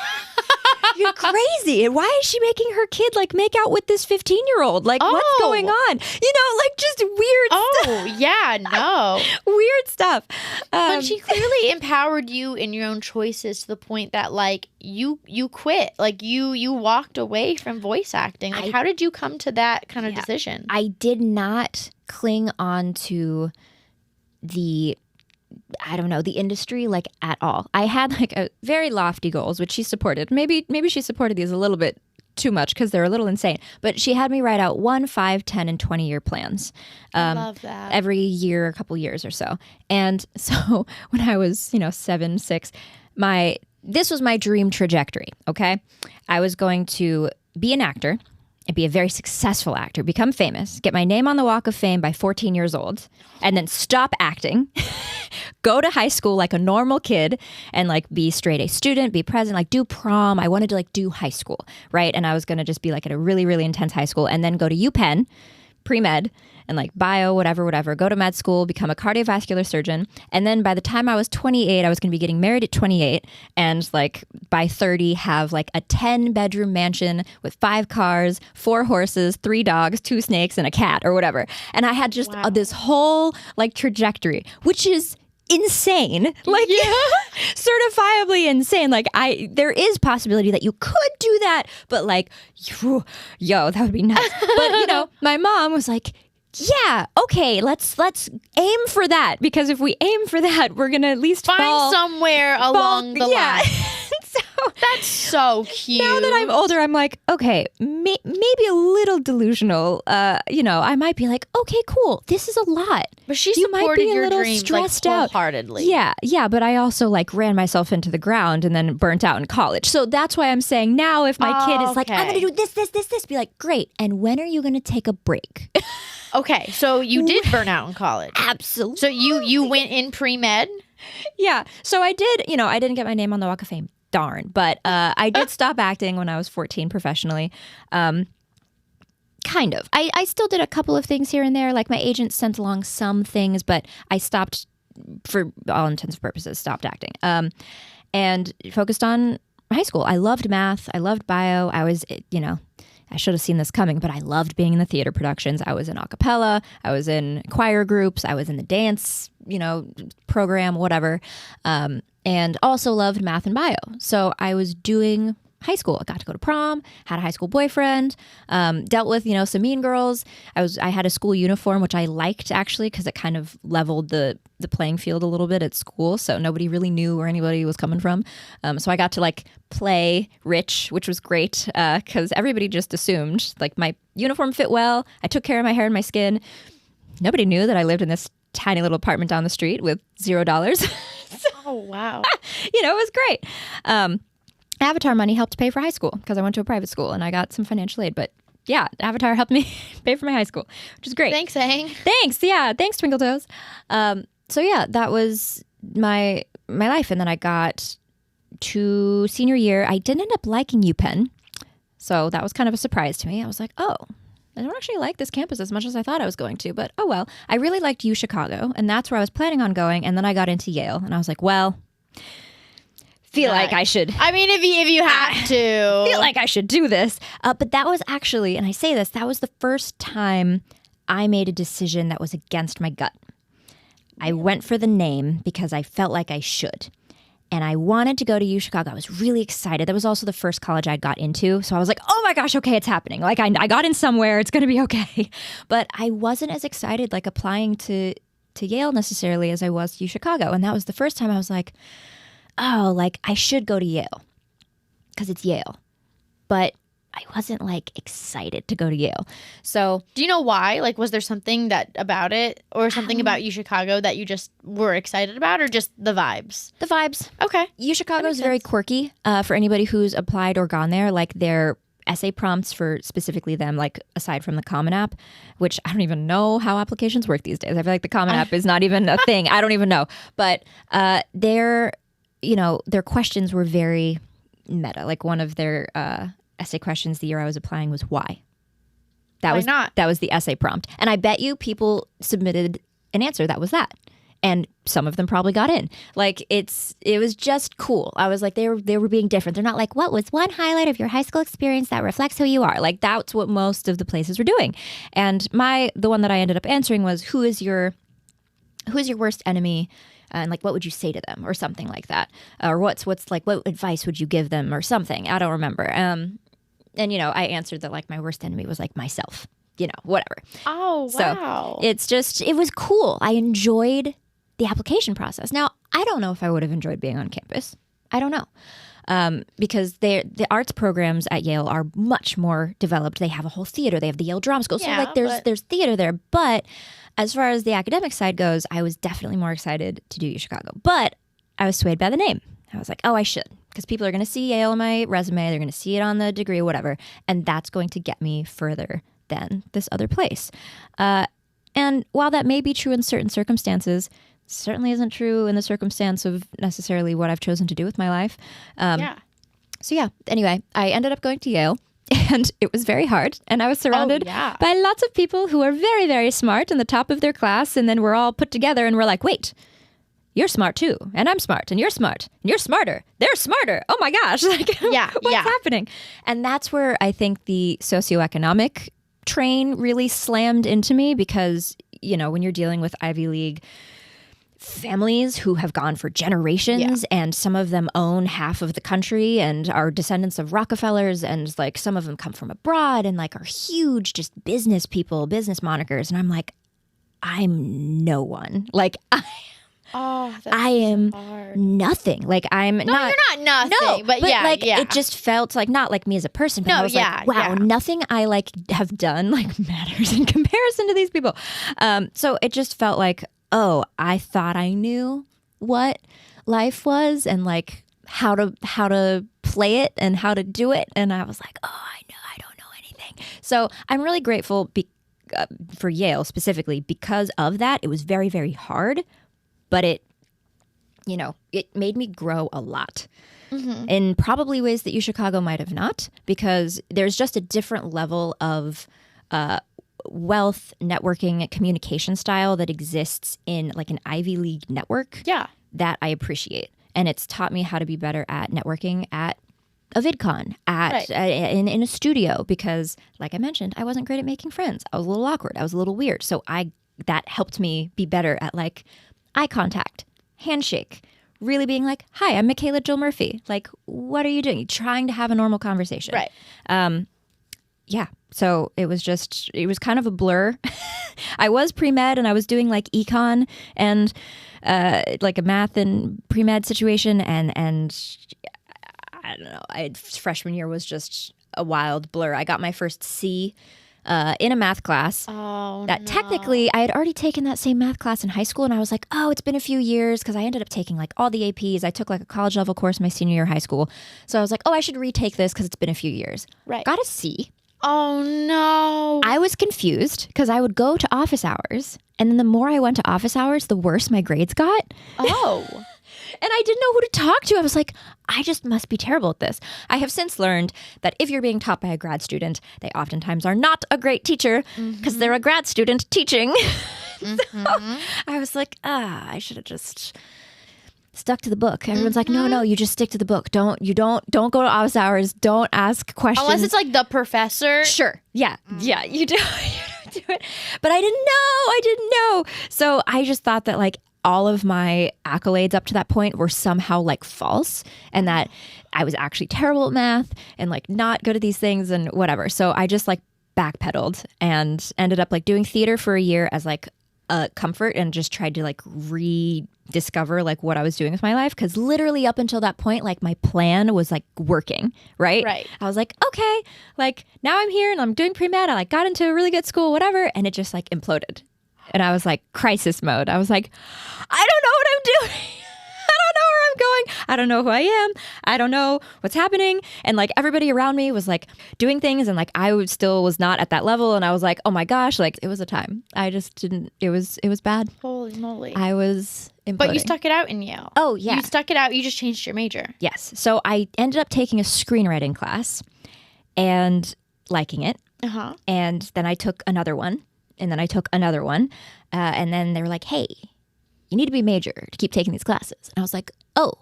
you're crazy. And why is she making her kid like make out with this 15-year-old? Like, what's going on? Like just weird stuff. Yeah, no. Weird stuff. But she clearly empowered you in your own choices to the point that like you quit. Like you walked away from voice acting. Like, how did you come to that kind of decision? I did not cling on to the industry like at all. I had like a very lofty goals, which she supported. Maybe she supported these a little bit too much because they're a little insane. But she had me write out 1, 5, 10, and 20-year plans. I love that. Every year, a couple years or so. And so when I was, 7, 6, this was my dream trajectory, okay? I was going to be an actor and be a very successful actor, become famous, get my name on the Walk of Fame by 14 years old, and then stop acting, go to high school like a normal kid, and like be straight A student, be present, like do prom. I wanted to like do high school, right? And I was going to just be like at a really, really intense high school, and then go to UPenn, pre-med, and like bio, whatever, go to med school, become a cardiovascular surgeon. And then by the time I was 28, I was going to be getting married at 28. And like by 30, have like a 10-bedroom mansion with 5 cars, 4 horses, 3 dogs, 2 snakes, and a cat or whatever. And I had just this whole like trajectory, which is insane, like certifiably insane. Like there is possibility that you could do that, but like, that would be nuts. But my mom was like, yeah, okay, let's aim for that, because if we aim for that, we're gonna at least find somewhere along the line. That's so cute. Now that I'm older, I'm like, okay, maybe a little delusional. I might be like, okay, cool, this is a lot. But she You might supported be a your little dreams stressed like, out. wholeheartedly. Yeah, but I also like ran myself into the ground and then burnt out in college. So that's why I'm saying now if my kid is like, I'm going to do this, be like, great. And when are you going to take a break? Okay, so you did burn out in college. Absolutely. So you went in pre-med? Yeah. So I did, I didn't get my name on the Walk of Fame. Darn. But I did stop acting when I was 14 professionally. Kind of. I still did a couple of things here and there. Like my agent sent along some things, but I stopped, for all intents and purposes, stopped acting. And focused on high school. I loved math. I loved bio. I was, I should have seen this coming, but I loved being in the theater productions. I was in a cappella. I was in choir groups. I was in the dance, program, whatever. And also loved math and bio. So I was doing high school. I got to go to prom, had a high school boyfriend, dealt with, some mean girls. I had a school uniform, which I liked actually, because it kind of leveled the playing field a little bit at school. So nobody really knew where anybody was coming from. So I got to like play rich, which was great because everybody just assumed like my uniform fit well. I took care of my hair and my skin. Nobody knew that I lived in this tiny little apartment down the street with $0. Oh, wow. It was great. Avatar money helped pay for high school because I went to a private school and I got some financial aid. But yeah, Avatar helped me pay for my high school, which is great. Thanks, Aang. Thanks. Yeah. Thanks, Twinkle Toes. So yeah, that was my life. And then I got to senior year. I didn't end up liking UPenn. So that was kind of a surprise to me. I was like, oh, I don't actually like this campus as much as I thought I was going to. But oh well, I really liked U Chicago. And that's where I was planning on going. And then I got into Yale. And I was like, well, feel like I should. I mean, if you have to. Feel like I should do this. But that was actually, and I say this, that was the first time I made a decision that was against my gut. I went for the name because I felt like I should. And I wanted to go to U Chicago. I was really excited. That was also the first college I got into. So I was like, oh my gosh, okay, it's happening. Like I got in somewhere. It's going to be okay. But I wasn't as excited like applying to Yale necessarily as I was to U Chicago. And that was the first time I was like, oh, like I should go to Yale because it's Yale. But I wasn't like excited to go to Yale. So do you know why? Like, was there something about it or something about U Chicago that you just were excited about, or just the vibes? The vibes. Okay. U Chicago is very quirky for anybody who's applied or gone there. Like their essay prompts for specifically them, like aside from the Common App, which I don't even know how applications work these days. I feel like the Common App is not even a thing. I don't even know. But their questions were very meta. Like one of their essay questions the year I was applying was why. Why not? That was the essay prompt. And I bet you people submitted an answer that was that. And some of them probably got in. Like it was just cool. I was like, they were being different. They're not like, what was one highlight of your high school experience that reflects who you are? Like that's what most of the places were doing. And the one that I ended up answering was, who is your worst enemy? And like, what would you say to them, or something like that, or what's like, what advice would you give them, or something? I don't remember. And I answered that like my worst enemy was like myself. Whatever. Oh wow! So it was cool. I enjoyed the application process. Now I don't know if I would have enjoyed being on campus. I don't know. Because the arts programs at Yale are much more developed. They have a whole theater. They have the Yale Drama School. So like there's theater there. But as far as the academic side goes, I was definitely more excited to do U Chicago. But I was swayed by the name. I was like, oh, I should. Because people are going to see Yale on my resume. They're going to see it on the degree, whatever. And that's going to get me further than this other place. And while that may be true in certain circumstances, certainly isn't true in the circumstance of necessarily what I've chosen to do with my life. So yeah, anyway, I ended up going to Yale. And it was very hard. And I was surrounded by lots of people who are very, very smart and the top of their class. And then we're all put together and we're like, wait, you're smart too. And I'm smart. And you're smart. And you're smarter. They're smarter. Oh my gosh. Like, what's happening? And that's where I think the socioeconomic train really slammed into me because, when you're dealing with Ivy League families who have gone for generations and some of them own half of the country and are descendants of Rockefellers, and like some of them come from abroad and like are huge just business people, business monikers. And I'm like, I'm no one. Like Oh, that's I am hard. nothing. Like I'm No, not. you're not nothing. No, but yeah, like yeah. it just felt like not like me as a person. But No, I was yeah, like, wow, yeah. nothing I like have done like matters in comparison to these people. So it just felt like, oh, I thought I knew what life was and like how to play it and how to do it, and I was like, oh, I don't know anything. So I'm really grateful for Yale specifically because of that. It was very, very hard, but it made me grow a lot. In probably ways that UChicago might have not, because there's just a different level of wealth, networking, communication style that exists in like an Ivy League network that I appreciate. And it's taught me how to be better at networking at a VidCon, in a studio, because like I mentioned, I wasn't great at making friends. I was a little awkward. I was a little weird. So that helped me be better at like eye contact, handshake, really being like, hi, I'm Michaela Jill Murphy. Like, what are you doing? Trying to have a normal conversation. Right. Yeah. So it was kind of a blur. I was pre-med and I was doing like econ and like a math and pre-med situation. And I don't know, freshman year was just a wild blur. I got my first C in a math class. Oh, that no. Technically, I had already taken that same math class in high school, and I was like, oh, it's been a few years, because I ended up taking like all the APs. I took like a college level course my senior year of high school. So I was like, oh, I should retake this because it's been a few years. Right. Got a C. Oh, no. I was confused because I would go to office hours, and then the more I went to office hours, the worse my grades got. Oh. And I didn't know who to talk to. I was like, I just must be terrible at this. I have since learned that if you're being taught by a grad student, they oftentimes are not a great teacher because they're a grad student teaching. So I was like, I should have just stuck to the book. Everyone's like, no, you just stick to the book. Don't go to office hours. Don't ask questions. Unless it's like the professor. Sure. Yeah. Yeah. You do. You do it. But I didn't know. So I just thought that like all of my accolades up to that point were somehow like false, and that I was actually terrible at math and like not good at these things and whatever. So I just like backpedaled and ended up like doing theater for a year as like a comfort, and just tried to like rediscover like what I was doing with my life. Cause literally up until that point, like my plan was like working, right? Right. I was like, okay, like now I'm here and I'm doing pre-med. I like got into a really good school, whatever. And it just like imploded. And I was like, crisis mode. I was like, I don't know what I'm doing. I don't know where I'm going. I don't know who I am. I don't know what's happening. And like everybody around me was like doing things, and like I still was not at that level. And I was like, oh my gosh, like it was a time. I just didn't, it was bad. Holy moly. I was imploding. But you stuck it out in Yale. Oh, yeah. You stuck it out. You just changed your major. Yes. So I ended up taking a screenwriting class and liking it. Uh-huh. And then I took another one. And then I took another one. And then they were like, hey, you need to be a major to keep taking these classes. And I was like, oh,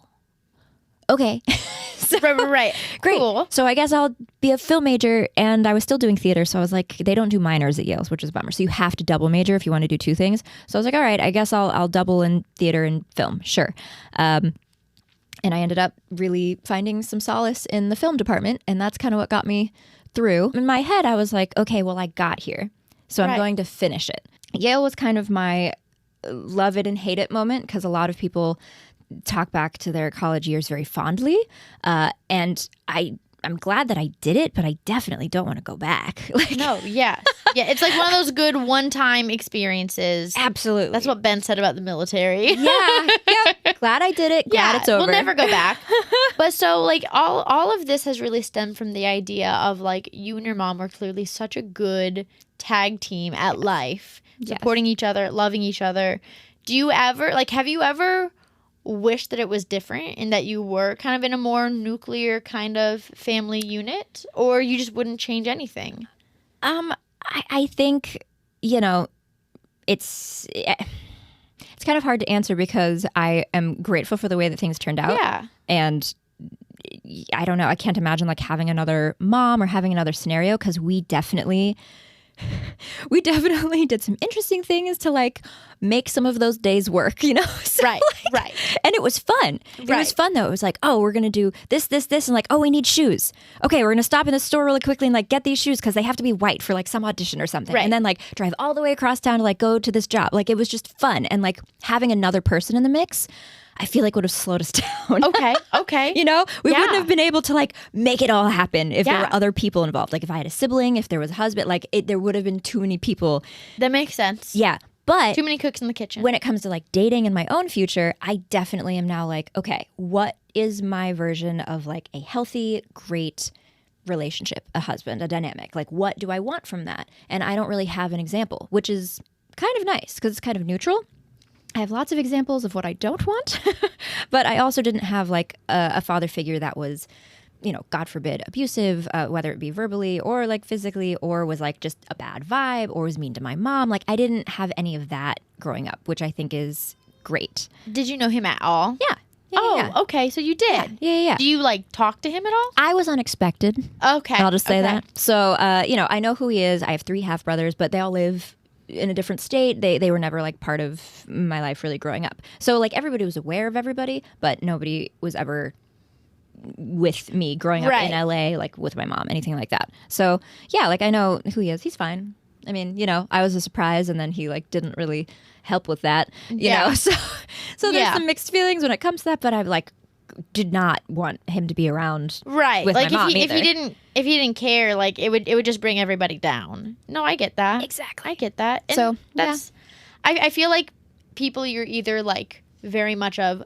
okay. So, Right. great. Cool. So I guess I'll be a film major. And I was still doing theater. So I was like, they don't do minors at Yale, which is a bummer. So you have to double major if you want to do two things. So I was like, all right, I guess I'll double in theater and film. Sure. And I ended up really finding some solace in the film department. And that's kind of what got me through. In my head, I was like, okay, well, I got here. So I'm going to finish it. Yale was kind of my love it and hate it moment, because a lot of people talk back to their college years very fondly. And I'm glad that I did it, but I definitely don't want to go back. Like, No, yeah. Yeah, it's like one of those good one-time experiences. absolutely. That's what Ben said about the military. Yeah. Yep. Glad I did it. Glad it's over. We'll never go back. But so like all of this has really stemmed from the idea of like you and your mom were clearly such a good tag team at life, supporting each other, loving each other. Do you ever have you ever wished that it was different and that you were kind of in a more nuclear kind of family unit, or you just wouldn't change anything? I think, it's kind of hard to answer, because I am grateful for the way that things turned out. Yeah. And I don't know, I can't imagine like having another mom or having another scenario, because we definitely we definitely did some interesting things to like make some of those days work, you know? So, Right, like, right. And it was fun. It Right. was fun though. It was like, oh, we're going to do this, and like, oh, we need shoes. Okay, we're going to stop in the store really quickly and like get these shoes because they have to be white for like some audition or something. Right. And then like drive all the way across town to like go to this job. Like it was just fun. And like having another person in the mix, I feel like would have slowed us down. Okay. You know, we Yeah. wouldn't have been able to like make it all happen if there Yeah. were other people involved. Like if I had a sibling, if there was a husband, like there would have been too many people. That makes sense. Yeah. But Too many cooks in the kitchen. when it comes to like dating in my own future, I definitely am now like, okay, what is my version of like a healthy, great relationship, a husband, a dynamic? Like, what do I want from that? And I don't really have an example, which is kind of nice because it's kind of neutral. I have lots of examples of what I don't want, but I also didn't have like a father figure that was, you know, God forbid, abusive, whether it be verbally or like physically, or was like just a bad vibe or was mean to my mom. Like I didn't have any of that growing up, which I think is great. Did you know him at all? Yeah. Yeah. Okay. So you did. Yeah. Do you like talk to him at all? I was unexpected. Okay. I'll just say okay. that. So, you know, I know who he is. I have 3 half brothers, but they all live in a different state. They were never like part of my life really growing up. So like everybody was aware of everybody, but nobody was ever with me growing up in LA, like with my mom, anything like that. So yeah, like I know who he is. He's fine. I mean, you know, I was a surprise and then he like didn't really help with that, you know? So there's some mixed feelings when it comes to that, but I like did not want him to be around Right. with Like my mom if either. he didn't care, like it would just bring everybody down. No, I get that. Exactly. I get that. And So, that's I feel like people you're either like very much of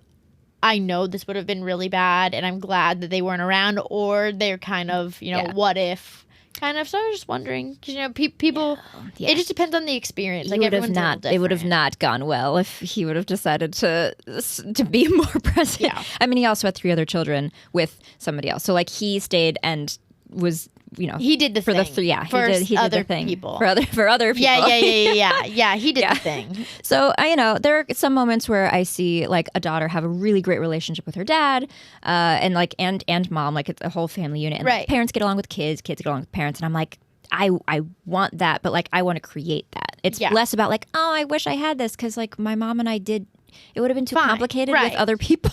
I know this would have been really bad and I'm glad that they weren't around, or they're kind of, you know, what if kind of. So I was just wondering because, you know, people, it just depends on the experience. Like everyone's it would have not gone well if he would have decided to be more present. Yeah. I mean, he also had 3 other children with somebody else. So like he stayed and was, you know, He did the for thing. the 3. Yeah, for he did other the thing people. for other people. Yeah. He did the thing. So, you know, there are some moments where I see like a daughter have a really great relationship with her dad, and like and mom, like it's a whole family unit. And, like, Right. parents get along with kids get along with parents, and I'm like, I want that, but like I want to create that. It's less about like, oh, I wish I had this because like my mom and I did. It would have been too complicated with other people.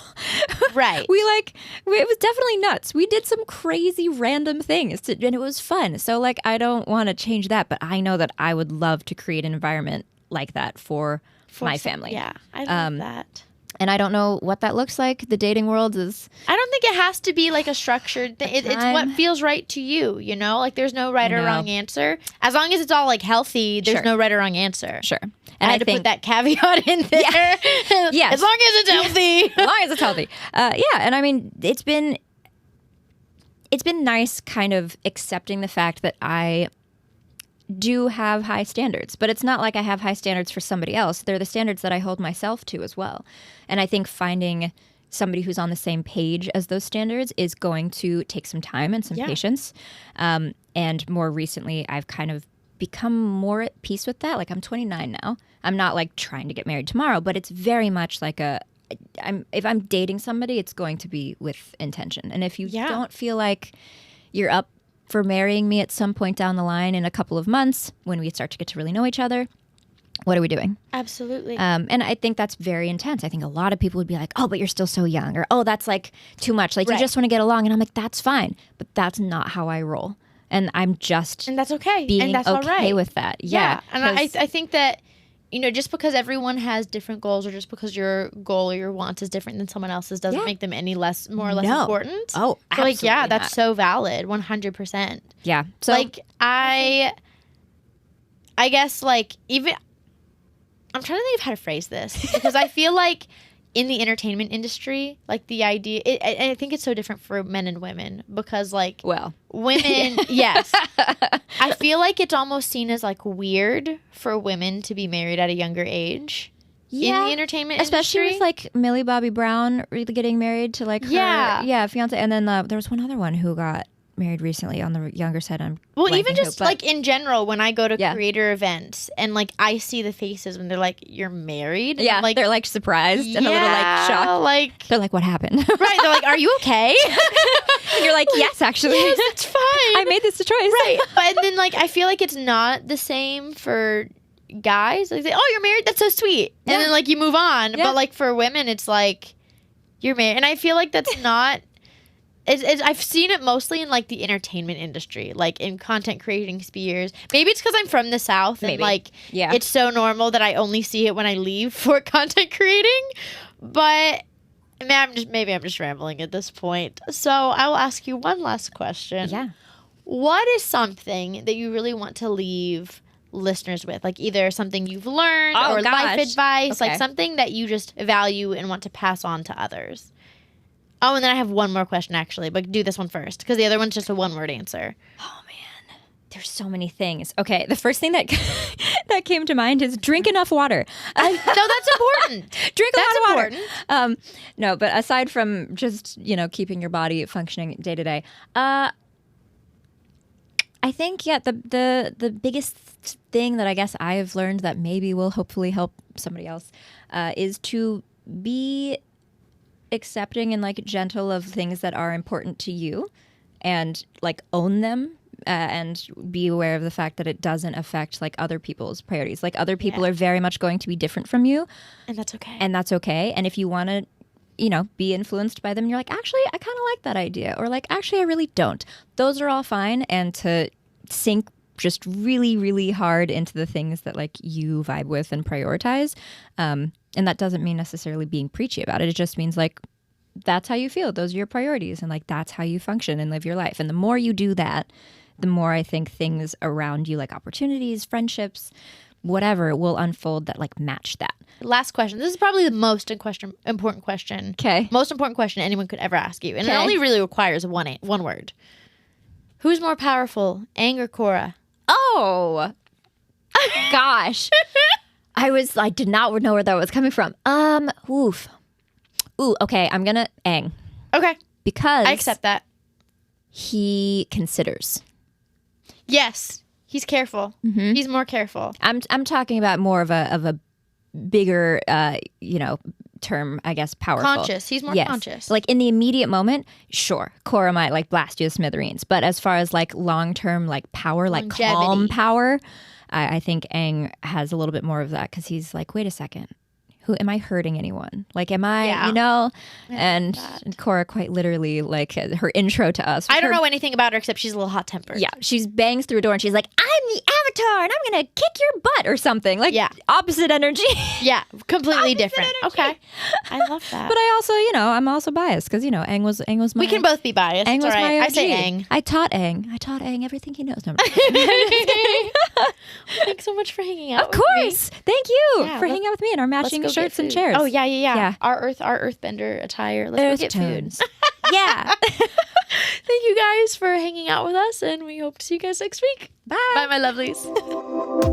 Right. It was definitely nuts. We did some crazy random things and it was fun. So like, I don't want to change that, but I know that I would love to create an environment like that for my family. Yeah, I love that. And I don't know what that looks like. The dating world is... I don't think it has to be like a structured thing. It's what feels right to you, you know? Like there's no right or wrong answer. As long as it's all like healthy, there's no right or wrong answer. Sure. And I had to put that caveat in there. Yes. As long as it's healthy. As long as it's healthy. And I mean, it's been nice kind of accepting the fact that I do have high standards, but it's not like I have high standards for somebody else. They're the standards that I hold myself to as well. And I think finding somebody who's on the same page as those standards is going to take some time and some patience. And more recently, I've kind of become more at peace with that. Like I'm 29 now. I'm not like trying to get married tomorrow, but it's very much like if I'm dating somebody, it's going to be with intention. And if you don't feel like you're up for marrying me at some point down the line in a couple of months when we start to get to really know each other, what are we doing? Absolutely. And I think that's very intense. I think a lot of people would be like, oh, but you're still so young, or oh, that's like too much. Like you just want to get along. And I'm like, that's fine. But that's not how I roll. And I'm just and that's okay. being and that's okay all right. with that. Yeah. And I think that, you know, just because everyone has different goals or just because your goal or your wants is different than someone else's doesn't make them any more or less important. Oh, so like, absolutely that's not. so valid. 100%. Yeah. So like I guess like even I'm trying to think of how to phrase this because I feel like in the entertainment industry, like the idea, I think it's so different for men and women because like women, yes, I feel like it's almost seen as like weird for women to be married at a younger age. In the entertainment especially industry. with like Millie Bobby Brown really getting married to like her fiance, and then there was one other one who got married recently on the younger side. Well, even just like in general, when I go to creator events and like I see the faces when they're like, "You're married," and like they're like surprised and a little like shocked. Like they're like, "What happened?" Right? They're like, "Are you okay?" And you're like, yes, actually. Yes, it's fine. I made this choice. Right. But then, like, I feel like it's not the same for guys. Like, say, oh, you're married? That's so sweet. And Yeah. then, like, you move on. Yeah. But, like, for women, it's like, you're married. And I feel like that's not... I've seen it mostly in, like, the entertainment industry, like, in content creating spheres. Maybe it's because I'm from the South and, Maybe. like, Yeah. it's so normal that I only see it when I leave for content creating. But maybe I'm just rambling at this point. So I will ask you one last question. Yeah. What is something that you really want to leave listeners with? Like, either something you've learned Oh, or life gosh. advice, Okay. like something that you just value and want to pass on to others. Oh, and then I have one more question, actually, but do this one first, because the other one's just a one-word answer. Oh, man. There's so many things. Okay, the first thing that that came to mind is drink enough water. No, that's important. Drink a That's lot of water. important. No, but aside from just, keeping your body functioning day to day, I think, the biggest thing that I guess I've learned that maybe will hopefully help somebody else is to be accepting and, like, gentle of things that are important to you and, like, own them. And be aware of the fact that it doesn't affect, like, other people's priorities. Like, other people are very much going to be different from you. And that's okay. And that's okay. And if you want to, be influenced by them, you're like, actually, I kind of like that idea. Or, like, actually, I really don't. Those are all fine. And to sink just really, really hard into the things that, like, you vibe with and prioritize. And that doesn't mean necessarily being preachy about it. It just means, like, that's how you feel. Those are your priorities. And, like, that's how you function and live your life. And the more you do that, the more I think things around you, like opportunities, friendships, whatever, will unfold that, like, match that. Last question. This is probably the most important question. Okay. Most important question anyone could ever ask you. And it Okay. only really requires one word. Who's more powerful, Aang or Korra? Oh, gosh. I did not know where that was coming from. Oof. Ooh, okay. I'm going to Aang. Okay. Because I accept that. he considers. Yes. He's careful. He's more careful. I'm talking about more of a bigger, term, I guess, powerful. Conscious. He's more Yes. conscious. Like, in the immediate moment, sure, Korra might, like, blast you to smithereens. But as far as, like, long-term, like, power, like, Longevity. calm power, I think Aang has a little bit more of that because he's like, wait a second. Who am I hurting anyone? Like, am I, Yeah. And Korra quite literally, like, her intro to us. I don't know anything about her except she's a little hot-tempered. Yeah, she bangs through a door and she's like, I'm the Avatar and I'm going to kick your butt or something. Like, opposite energy. Yeah, completely Opposite different. energy. Okay. I love that. But I also, I'm also biased because, Aang was my... we can both be biased. Aang It's was all right. my I say OG. Aang. I taught Aang everything he knows. No, I'm just kidding. Thanks so much for hanging out Of course. Thank you Yeah, for hanging out with me in our matching shirts and chairs. Oh, yeah. Yeah. Our Earthbender attire. Let's go get tones. food. Yeah. Thank you guys for hanging out with us, and we hope to see you guys next week. Bye. Bye, my lovelies.